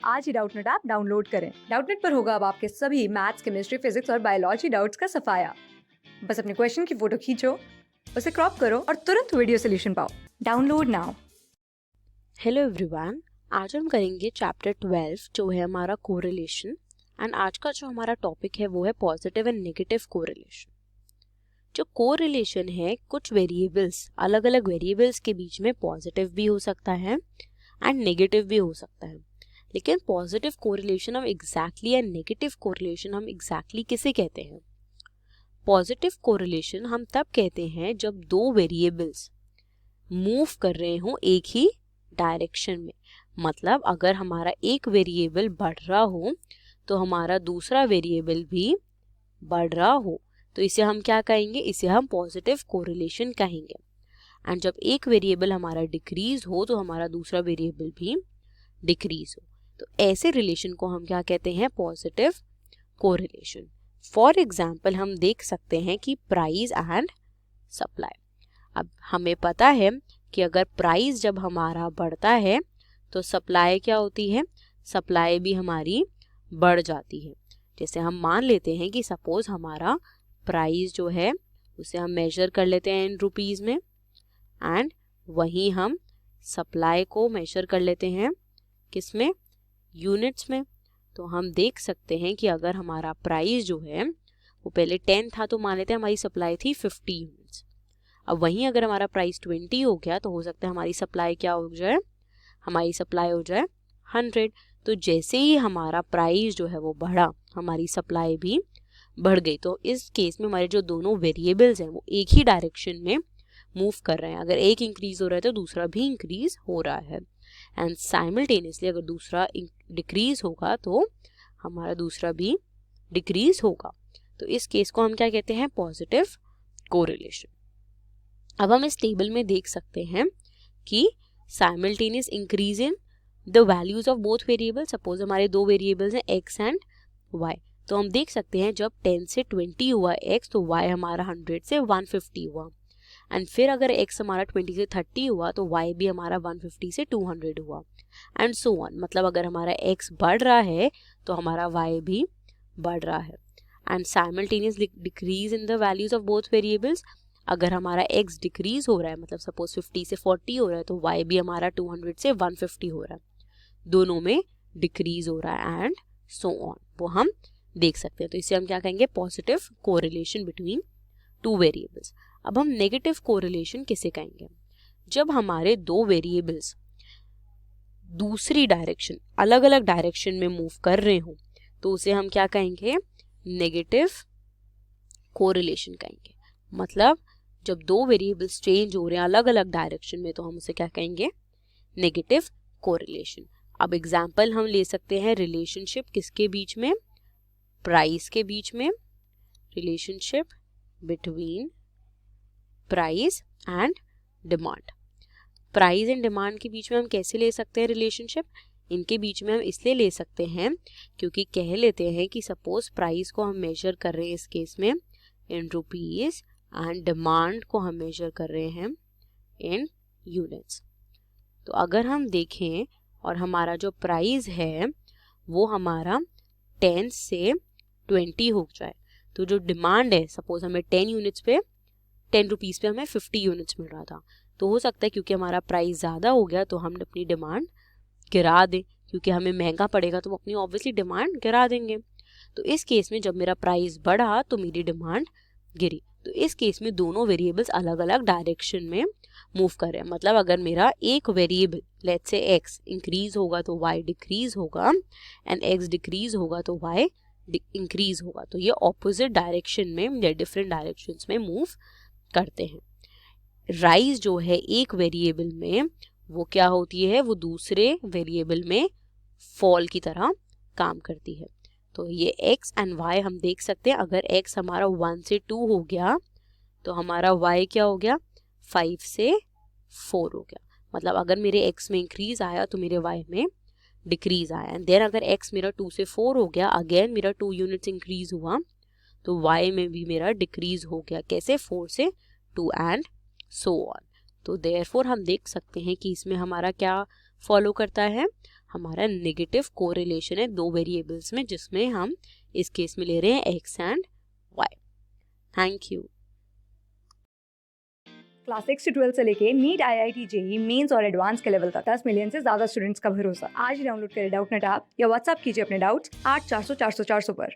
आज ही Doubtnut app download करें। Doubtnut पर होगा अब आपके सभी मैथ्स, केमिस्ट्री, फिजिक्स और बायोलॉजी डाउट्स का सफाया। बस अपने क्वेश्चन की फोटो खींचो, उसे क्रॉप करो और तुरंत वीडियो सोल्यूशन पाओ। Download now. हेलो एवरीवन, आज हम करेंगे चैप्टर 12 जो है हमारा कोरिलेशन। एंड आज का जो हमारा टॉपिक है वो है पॉजिटिव एंड नेगेटिव कोरिलेशन। जो कोरिलेशन है, कुछ वेरिएबल्स, अलग अलग वेरिएबल्स के बीच में पॉजिटिव भी हो सकता है एंड नेगेटिव भी हो सकता है। लेकिन पॉजिटिव कोरिलेशन हम एग्जैक्टली या नेगेटिव कोरिलेशन हम एग्जैक्टली किसे कहते हैं? पॉजिटिव कोरिलेशन हम तब कहते हैं जब दो वेरिएबल्स मूव कर रहे हों एक ही डायरेक्शन में। मतलब अगर हमारा एक वेरिएबल बढ़ रहा हो तो हमारा दूसरा वेरिएबल भी बढ़ रहा हो, तो इसे हम क्या कहेंगे? इसे हम पॉजिटिव कोरिलेशन कहेंगे। एंड जब एक वेरिएबल हमारा डिक्रीज हो तो हमारा दूसरा वेरिएबल भी डिक्रीज हो, तो ऐसे रिलेशन को हम क्या कहते हैं? Positive correlation. फॉर एग्जाम्पल हम देख सकते हैं कि प्राइस एंड सप्लाई। अब हमें पता है कि अगर प्राइस जब हमारा बढ़ता है तो सप्लाई क्या होती है? सप्लाई भी हमारी बढ़ जाती है। जैसे हम मान लेते हैं कि सपोज हमारा प्राइस जो है उसे हम मेजर कर लेते हैं इन रुपीस में, एंड वहीं हम सप्लाई को मेजर कर लेते हैं किसमें? यूनिट्स में। तो हम देख सकते हैं कि अगर हमारा प्राइस जो है वो पहले 10 था तो मान लेते हैं हमारी सप्लाई थी 50 यूनिट्स। अब वहीं अगर हमारा प्राइस 20 हो गया तो हो सकता है हमारी सप्लाई क्या हो जाए? हमारी सप्लाई हो जाए 100। तो जैसे ही हमारा प्राइस जो है वो बढ़ा, हमारी सप्लाई भी बढ़ गई। तो इस केस में हमारे जो दोनों वेरिएबल्स हैं वो एक ही डायरेक्शन में मूव कर रहे हैं। अगर एक इंक्रीज हो रहा है तो दूसरा भी इंक्रीज हो रहा है, एंड साइमल्टेनियसली अगर दूसरा डिक्रीज होगा तो हमारा दूसरा भी डिक्रीज होगा। तो इस केस को हम क्या कहते हैं? Positive correlation. अब हम इस टेबल में देख सकते हैं कि simultaneous increase in the values of both variable. Suppose हमारे दो वेरिएबल्स हैं x एंड y, तो हम देख सकते हैं जब 10 से 20 हुआ x तो y हमारा 100 से 150 हुआ, एंड फिर अगर x हमारा 20 से 30 हुआ तो y भी हमारा 150 से 200 हुआ, एंड सो ऑन। मतलब अगर हमारा x बढ़ रहा है तो हमारा y भी बढ़ रहा है। And simultaneous decrease in the values of both variables. अगर हमारा x डिक्रीज हो रहा है, मतलब सपोज 50 से 40 हो रहा है, तो y भी हमारा 200 से 150 हो रहा है। दोनों में डिक्रीज हो रहा है, एंड सो ऑन, वो हम देख सकते हैं। तो इसे हम क्या कहेंगे? Positive correlation between two variables. अब हम नेगेटिव कोरिलेशन किसे कहेंगे? जब हमारे दो वेरिएबल्स दूसरी डायरेक्शन, अलग अलग डायरेक्शन में मूव कर रहे हो तो उसे हम क्या कहेंगे? नेगेटिव कोरिलेशन कहेंगे। मतलब जब दो वेरिएबल्स चेंज हो रहे हैं अलग अलग डायरेक्शन में तो हम उसे क्या कहेंगे? Negative correlation. अब एग्जाम्पल हम ले सकते हैं रिलेशनशिप किसके बीच में? प्राइस के बीच में। Relationship between price and demand. Price and demand के बीच में हम कैसे ले सकते हैं रिलेशनशिप? इनके बीच में हम इसलिए ले सकते हैं क्योंकि कह लेते हैं कि सपोज प्राइस को हम मेजर कर रहे हैं इस केस में इन रुपीज, एंड डिमांड को हम मेजर कर रहे हैं इन यूनिट्स। तो अगर हम देखें और हमारा जो प्राइस है वो हमारा 10 से 20 हो जाए, तो जो डिमांड है, सपोज हमें 10 यूनिट्स पे 10 रुपीज़ पे हमें 50 यूनिट्स मिल रहा था, तो हो सकता है क्योंकि हमारा प्राइस ज़्यादा हो गया तो हम अपनी डिमांड गिरा दें, क्योंकि हमें महंगा पड़ेगा तो अपनी ऑब्वियसली डिमांड गिरा देंगे। तो इस केस में जब मेरा प्राइस बढ़ा तो मेरी डिमांड गिरी। तो इस केस में दोनों वेरिएबल्स अलग अलग डायरेक्शन में मूव कर रहे हैं। मतलब अगर मेरा एक variable let's say x increase होगा तो y डिक्रीज होगा, एंड x डिक्रीज होगा तो y इंक्रीज होगा। तो ये ऑपोजिट डायरेक्शन में या डिफरेंट डायरेक्शंस में मूव करते हैं। राइज जो है एक वेरिएबल में वो क्या होती है? वो दूसरे वेरिएबल में फॉल की तरह काम करती है। तो ये x एंड y हम देख सकते हैं। अगर x हमारा 1 से 2 हो गया तो हमारा y क्या हो गया? 5 से 4 हो गया। मतलब अगर मेरे x में इंक्रीज आया तो मेरे y में डिक्रीज आया, एंड देन अगर x मेरा 2 से 4 हो गया, अगेन मेरा 2 यूनिट्स इंक्रीज हुआ तो y में भी मेरा डिक्रीज हो गया। कैसे? 4 से 2, एंड सो ऑन। तो देयरफॉर हम देख सकते हैं कि इसमें हमारा क्या फॉलो करता है? हमारा नेगेटिव कोरिलेशन है दो वेरिएबल्स में, जिसमें हम इस केस में ले रहे हैं x and y। Thank you. Class 6 से 12 से लेके नीट, IIT, जेई मेंस और एडवांस के लेवल तक 10 मिलियन से ज्यादा स्टूडेंट्स का भरोसा। आज ही डाउनलोड करें डाउटनेट ऐप या व्हाट्सएप कीजिए अपने डाउट्स 8400 400 400 पर।